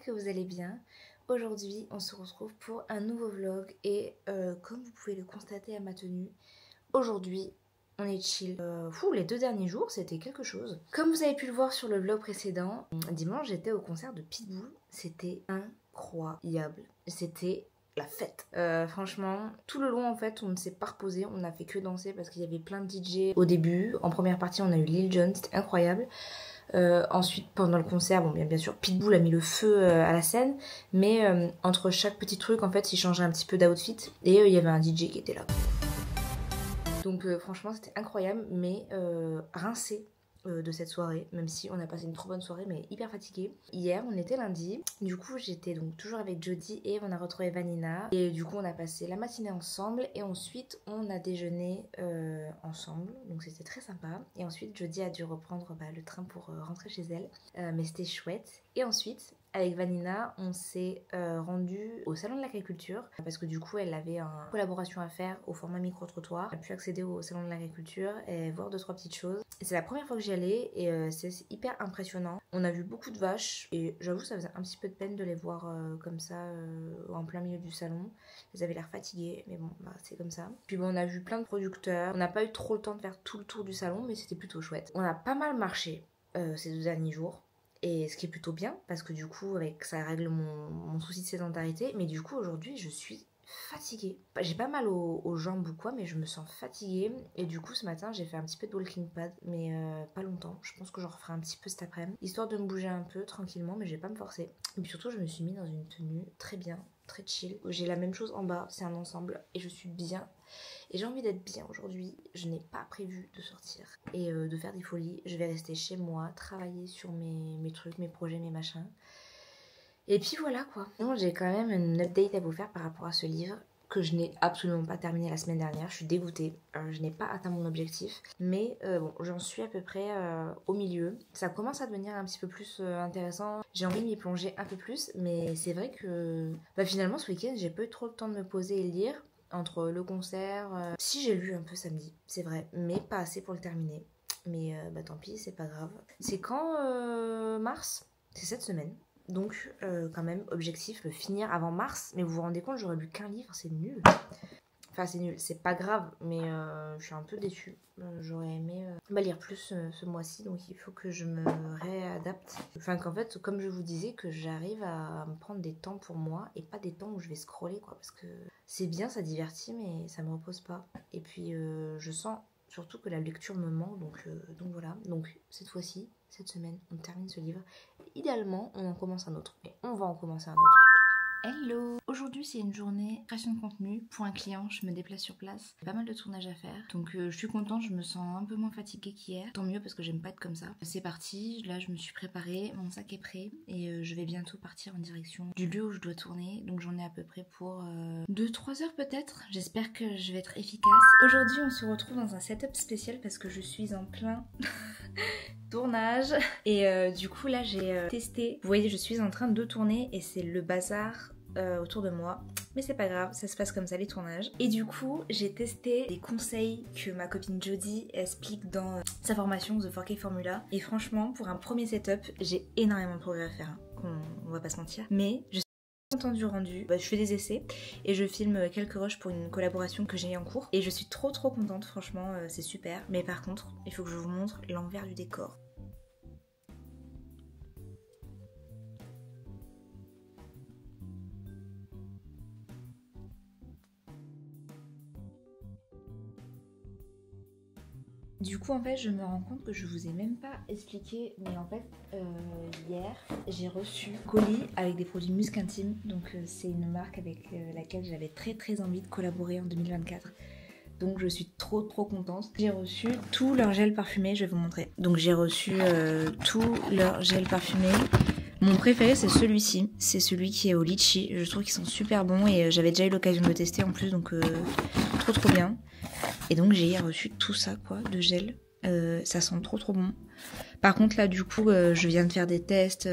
que vous allez bien. Aujourd'hui on se retrouve pour un nouveau vlog et comme vous pouvez le constater à ma tenue, aujourd'hui on est chill. Les 2 derniers jours c'était quelque chose. Comme vous avez pu le voir sur le vlog précédent, dimanche j'étais au concert de Pitbull. C'était incroyable. C'était la fête. Franchement, tout le long en fait on ne s'est pas reposé, on n'a fait que danser parce qu'il y avait plein de DJ au début. En première partie on a eu Lil Jon, c'était incroyable. Ensuite pendant le concert, bon bien sûr Pitbull a mis le feu à la scène, mais entre chaque petit truc en fait il changeait un petit peu d'outfit et il y avait un DJ qui était là. Donc franchement c'était incroyable, mais rincé de cette soirée, même si on a passé une trop bonne soirée mais hyper fatiguée. Hier on était lundi, du coup j'étais donc toujours avec Jody et on a retrouvé Vanina et du coup on a passé la matinée ensemble et ensuite on a déjeuné ensemble, donc c'était très sympa. Et ensuite Jody a dû reprendre le train pour rentrer chez elle, mais c'était chouette. Et ensuite avec Vanina, on s'est rendu au salon de l'agriculture parce que du coup elle avait une collaboration à faire au format micro-trottoir. Elle a pu accéder au salon de l'agriculture et voir 2-3 petites choses. C'est la première fois que j'y allais et c'est hyper impressionnant. On a vu beaucoup de vaches et j'avoue ça faisait un petit peu de peine de les voir comme ça en plein milieu du salon. Elles avaient l'air fatiguées, mais bon c'est comme ça. Puis bon, on a vu plein de producteurs. On n'a pas eu trop le temps de faire tout le tour du salon, mais c'était plutôt chouette. On a pas mal marché ces 2 derniers jours. Et ce qui est plutôt bien, parce que du coup, ça règle mon souci de sédentarité. Mais du coup, aujourd'hui, je suis fatiguée. J'ai pas mal aux jambes ou quoi, mais je me sens fatiguée. Et du coup, ce matin, j'ai fait un petit peu de walking pad, mais pas longtemps. Je pense que j'en referai un petit peu cet après-midi, histoire de me bouger un peu tranquillement, mais je vais pas me forcer. Et puis surtout, je me suis mis dans une tenue très bien, très chill. J'ai la même chose en bas, c'est un ensemble, et je suis bien. Et j'ai envie d'être bien aujourd'hui. Je n'ai pas prévu de sortir et de faire des folies. Je vais rester chez moi, travailler sur mes trucs, mes projets, mes machins. Et puis voilà quoi. Sinon, j'ai quand même une update à vous faire par rapport à ce livre que je n'ai absolument pas terminé la semaine dernière. Je suis dégoûtée. Je n'ai pas atteint mon objectif. Mais bon, j'en suis à peu près au milieu. Ça commence à devenir un petit peu plus intéressant. J'ai envie de m'y plonger un peu plus. Mais c'est vrai que finalement ce week-end, j'ai pas eu trop le temps de me poser et lire. Entre le concert, si j'ai lu un peu samedi, c'est vrai, mais pas assez pour le terminer. Mais tant pis, c'est pas grave. C'est quand mars? C'est cette semaine. Donc quand même, objectif, le finir avant mars. Mais vous vous rendez compte, j'aurais lu qu'un livre, c'est nul. Enfin c'est nul, c'est pas grave, mais je suis un peu déçue. J'aurais aimé lire plus ce mois-ci, donc il faut que je me réadapte. Enfin qu'en fait, comme je vous disais, que j'arrive à me prendre des temps pour moi et pas des temps où je vais scroller quoi. Parce que c'est bien, ça divertit, mais ça me repose pas. Et puis je sens surtout que la lecture me manque, donc voilà. Donc cette fois-ci, cette semaine, on termine ce livre. Idéalement, on en commence un autre. Et on va en commencer un autre. Hello! Aujourd'hui c'est une journée création de contenu pour un client, je me déplace sur place. Pas mal de tournages à faire, donc je suis contente, je me sens un peu moins fatiguée qu'hier. Tant mieux parce que j'aime pas être comme ça. C'est parti, là je me suis préparée, mon sac est prêt et je vais bientôt partir en direction du lieu où je dois tourner. Donc j'en ai à peu près pour 2-3 heures peut-être. J'espère que je vais être efficace. Aujourd'hui on se retrouve dans un setup spécial parce que je suis en plein tournage. Et du coup là j'ai testé. Vous voyez je suis en train de tourner et c'est le bazar autour de moi, mais c'est pas grave, ça se passe comme ça les tournages. Et du coup j'ai testé des conseils que ma copine Jody explique dans sa formation The 4K Formula, et franchement pour un premier setup j'ai énormément de progrès à faire, hein. On va pas se mentir, mais je suis contente du rendu. Je fais des essais et je filme quelques rushs pour une collaboration que j'ai en cours et je suis trop contente, franchement c'est super. Mais par contre il faut que je vous montre l'envers du décor. Du coup en fait je me rends compte que je vous ai même pas expliqué, mais en fait hier j'ai reçu un colis avec des produits Musc Intime. Donc c'est une marque avec laquelle j'avais très envie de collaborer en 2024. Donc je suis trop contente. J'ai reçu tout leur gel parfumé, je vais vous montrer. Donc j'ai reçu tout leur gel parfumé. Mon préféré c'est celui-ci, c'est celui qui est au litchi. Je trouve qu'ils sont super bons et j'avais déjà eu l'occasion de le tester en plus, donc trop bien. Et donc j'ai reçu tout ça quoi, de gel. Ça sent trop bon. Par contre là du coup je viens de faire des tests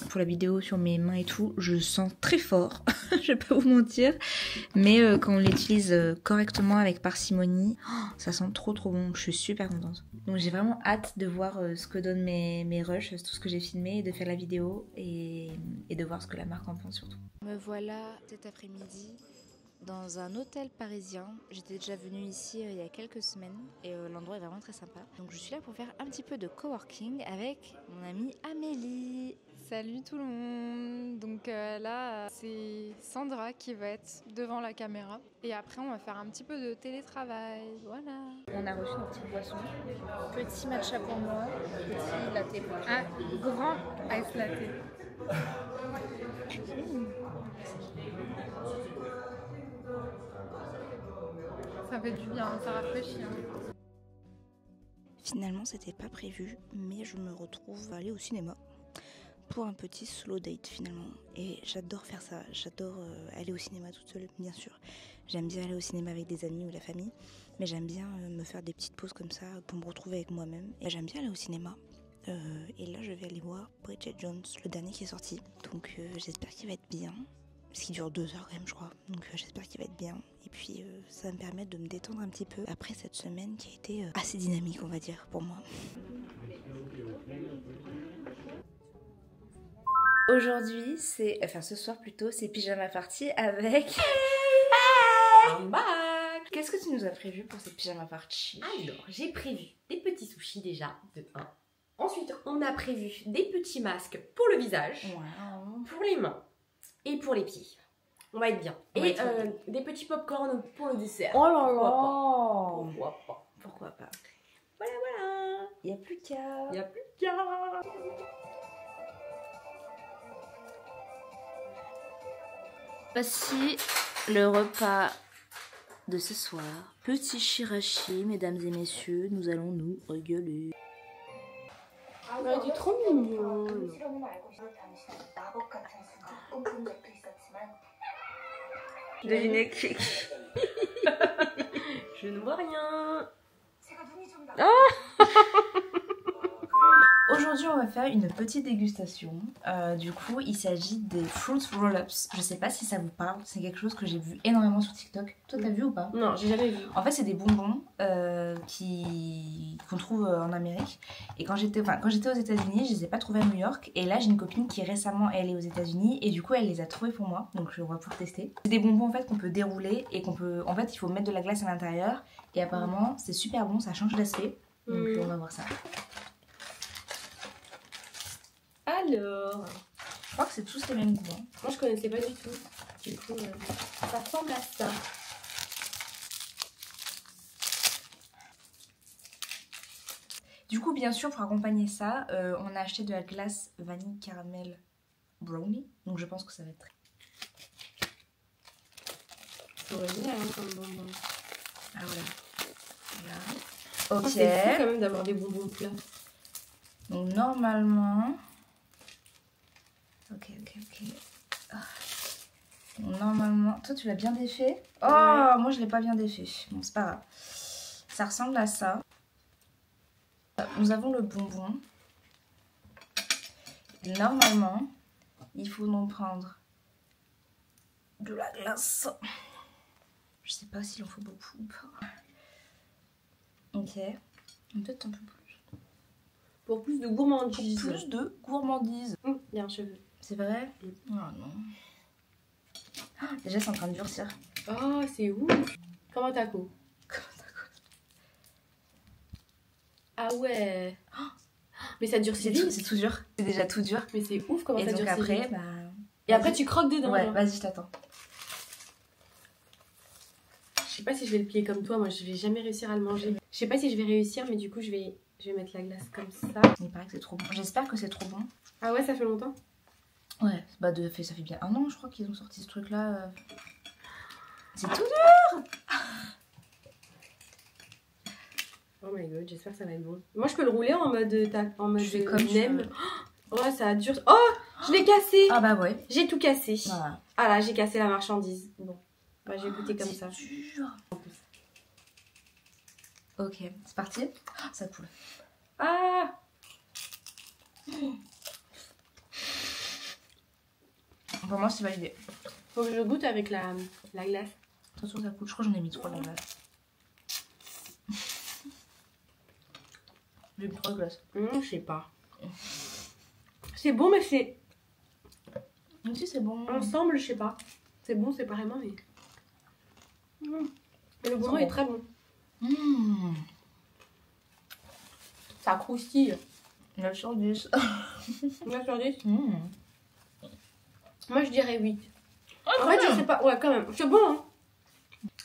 pour la vidéo sur mes mains et tout. Je sens très fort, je vais pas vous mentir. Mais quand on l'utilise correctement avec parcimonie, ça sent trop bon. Je suis super contente. Donc j'ai vraiment hâte de voir ce que donnent mes rushs, tout ce que j'ai filmé, et de faire la vidéo et de voir ce que la marque en pense surtout. Me voilà cet après-midi dans un hôtel parisien. J'étais déjà venue ici il y a quelques semaines et l'endroit est vraiment très sympa. Donc je suis là pour faire un petit peu de coworking avec mon amie Amélie. Salut tout le monde. Donc là c'est Sandra qui va être devant la caméra et après on va faire un petit peu de télétravail. Voilà. On a reçu nos petites boissons. Petit matcha pour moi, petit latte pour toi. Un grand ice latte. Ça fait du bien, ça rafraîchit. Finalement, c'était pas prévu, mais je me retrouve à aller au cinéma pour un petit slow date finalement. Et j'adore faire ça, j'adore aller au cinéma toute seule, bien sûr. J'aime bien aller au cinéma avec des amis ou la famille, mais j'aime bien me faire des petites pauses comme ça pour me retrouver avec moi-même. Et j'aime bien aller au cinéma. Et là, je vais aller voir Bridget Jones, le dernier qui est sorti. Donc j'espère qu'il va être bien. Parce qu'il dure 2 heures quand même je crois, donc j'espère qu'il va être bien. Et puis ça va me permettre de me détendre un petit peu après cette semaine qui a été assez dynamique on va dire pour moi. Aujourd'hui c'est, enfin ce soir plutôt, c'est pyjama party avec... I'm back. Qu'est-ce que tu nous as prévu pour cette pyjama party? Alors j'ai prévu des petits sushis déjà, de 1. Ensuite on a prévu des petits masques pour le visage, Wow. pour les mains et pour les pieds. On va être bien. Et des petits pop-corn pour le dessert. Oh là là. Pourquoi pas? Pourquoi pas? Voilà, voilà. Il n'y a plus qu'à... Y a plus qu'à. Voici le repas de ce soir. Petit shirashi, mesdames et messieurs, nous allons nous régaler. Ah, du trop mignon. Devinez qui? Je ne vois rien. Aujourd'hui, on va faire une petite dégustation. Du coup, il s'agit des Fruit Roll-Ups. Je sais pas si ça vous parle, c'est quelque chose que j'ai vu énormément sur TikTok. Toi, t'as vu ou pas? Non, j'ai jamais vu. En fait, c'est des bonbons qu'on trouve en Amérique. Et quand j'étais aux États-Unis, je les ai pas trouvés à New York. Et là, j'ai une copine qui récemment elle est aux États-Unis et du coup, elle les a trouvés pour moi. Donc, on va pouvoir tester. C'est des bonbons en fait qu'on peut dérouler et qu'on peut. En fait, il faut mettre de la glace à l'intérieur. Et apparemment, c'est super bon, ça change d'aspect. Donc, on va voir ça. Alors, Je crois que c'est tous les mêmes goûts. Hein. moi je connaissais pas du tout. Du coup, ça ressemble à ça. Du coup, bien sûr, pour accompagner ça, on a acheté de la glace vanille caramel brownie. Donc, je pense que ça va être très... C'est original hein, comme bonbon. Ah voilà. Oh, Ok. c'est fou quand même d'avoir des bonbons plats. Donc, normalement... Ok. Ah. Donc, normalement... Toi, tu l'as bien défait? Oh, ouais. Moi, je l'ai pas bien défait. Bon, c'est pas grave. Ça ressemble à ça. Nous avons le bonbon. Normalement, il faut donc prendre de la glace. Je sais pas s'il en faut beaucoup ou pas. Ok. Peut-être un peu plus. Pour plus de gourmandise. Pour plus de gourmandise. Il y a un cheveu. C'est vrai? Oh non. Ah, déjà, c'est en train de durcir. Oh, c'est ouf. Comme un taco. Ah ouais. Mais ça durcit vite. C'est tout dur. C'est déjà tout dur. Mais c'est ouf comment et ça donc durcit après, vite. bah... Et après, tu croques dedans. Ouais, genre. vas-y, je t'attends. Je sais pas si je vais le plier comme toi. Moi, je vais jamais réussir à le manger. Je sais pas si je vais réussir, mais du coup, je vais mettre la glace comme ça. Il paraît que c'est trop bon. J'espère que c'est trop bon. Ah ouais, ça fait longtemps? Ouais, bah ça fait bien un an, je crois qu'ils ont sorti ce truc-là. C'est tout dur. Oh my god, j'espère que ça va être bon. Moi, je peux le rouler en mode Je fais comme nem. Oh, ça a dur. Oh, je l'ai cassé. Ah bah ouais. J'ai tout cassé. Voilà. Ah là, j'ai cassé la marchandise. Bon, bah, je vais goûter comme ça. C'est dur. Ok, c'est parti. Ah, ça coule. Ah! Pour moi, c'est validé. Faut que je goûte avec la glace. De toute façon, ça coule. Je crois que j'en ai mis 3 dans la glace. J'ai mis 3 glaces. Je sais pas. C'est bon, mais c'est... Même si c'est bon. Ensemble, je sais pas. C'est bon séparément, mais... Mais le bonbon est très bon. Ça croustille. 9 sur 10. 9 sur 10. Moi, je dirais 8. En fait, je sais pas. Ouais, quand même. C'est bon, hein.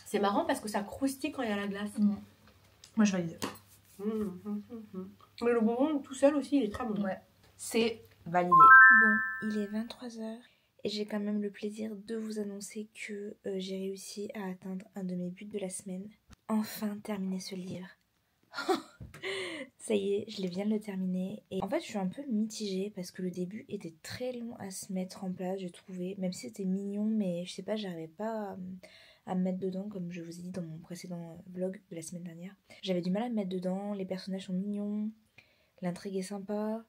C'est marrant parce que ça croustille quand il y a la glace. Moi, je valide. Mais le bonbon tout seul aussi, il est très bon. Ouais. C'est validé. Bon, il est 23h et j'ai quand même le plaisir de vous annoncer que j'ai réussi à atteindre un de mes buts de la semaine. Enfin terminer ce livre. Ça y est, je viens de le terminer. Et en fait, je suis un peu mitigée parce que le début était très long à se mettre en place, j'ai trouvé. Même si c'était mignon, mais je sais pas, j'arrivais pas à me mettre dedans, comme je vous ai dit dans mon précédent vlog de la semaine dernière. J'avais du mal à me mettre dedans, les personnages sont mignons, l'intrigue est sympa.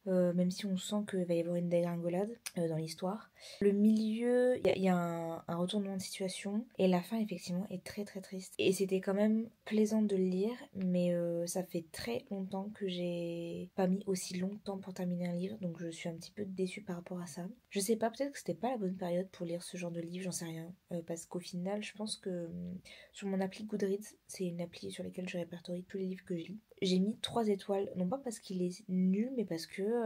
Même si on sent qu'il va y avoir une dégringolade dans l'histoire. Le milieu, il y a un retournement de situation et la fin effectivement est très très triste. Et c'était quand même plaisant de le lire, mais ça fait très longtemps que j'ai pas mis aussi longtemps pour terminer un livre, donc je suis un petit peu déçue par rapport à ça. Je sais pas, peut-être que c'était pas la bonne période pour lire ce genre de livre, j'en sais rien. Parce qu'au final, je pense que sur mon appli Goodreads, c'est une appli sur laquelle je répertorie tous les livres que je lis, j'ai mis 3 étoiles, non pas parce qu'il est nul, mais parce que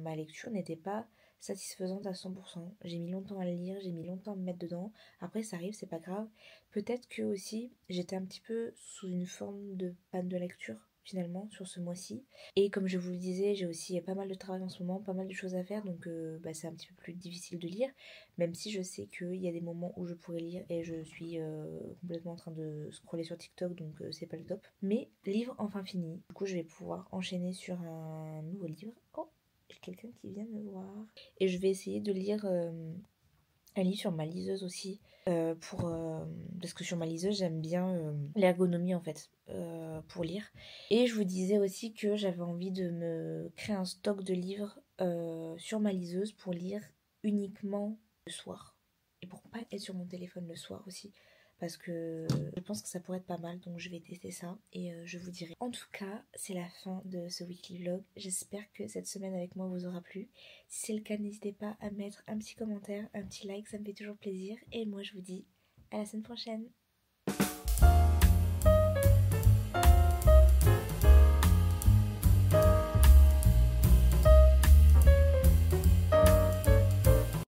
ma lecture n'était pas satisfaisante à 100%. J'ai mis longtemps à le lire, j'ai mis longtemps à me mettre dedans. Après, ça arrive, c'est pas grave. Peut-être que aussi, j'étais un petit peu sous une forme de panne de lecture, finalement, sur ce mois-ci. Et comme je vous le disais, j'ai aussi pas mal de travail en ce moment, pas mal de choses à faire, donc c'est un petit peu plus difficile de lire, même si je sais qu'il y a des moments où je pourrais lire et je suis complètement en train de scroller sur TikTok, donc c'est pas le top. Mais livre enfin fini, du coup je vais pouvoir enchaîner sur un nouveau livre. Oh, j'ai quelqu'un qui vient me voir. Et je vais essayer de lire un livre sur ma liseuse aussi, parce que sur ma liseuse j'aime bien l'ergonomie en fait, pour lire. Et je vous disais aussi que j'avais envie de me créer un stock de livres sur ma liseuse pour lire uniquement le soir. Et pour pas être sur mon téléphone le soir aussi. Parce que je pense que ça pourrait être pas mal, donc je vais tester ça et je vous dirai. En tout cas, c'est la fin de ce weekly vlog. J'espère que cette semaine avec moi vous aura plu. Si c'est le cas, n'hésitez pas à mettre un petit commentaire, un petit like, ça me fait toujours plaisir. Et moi je vous dis à la semaine prochaine.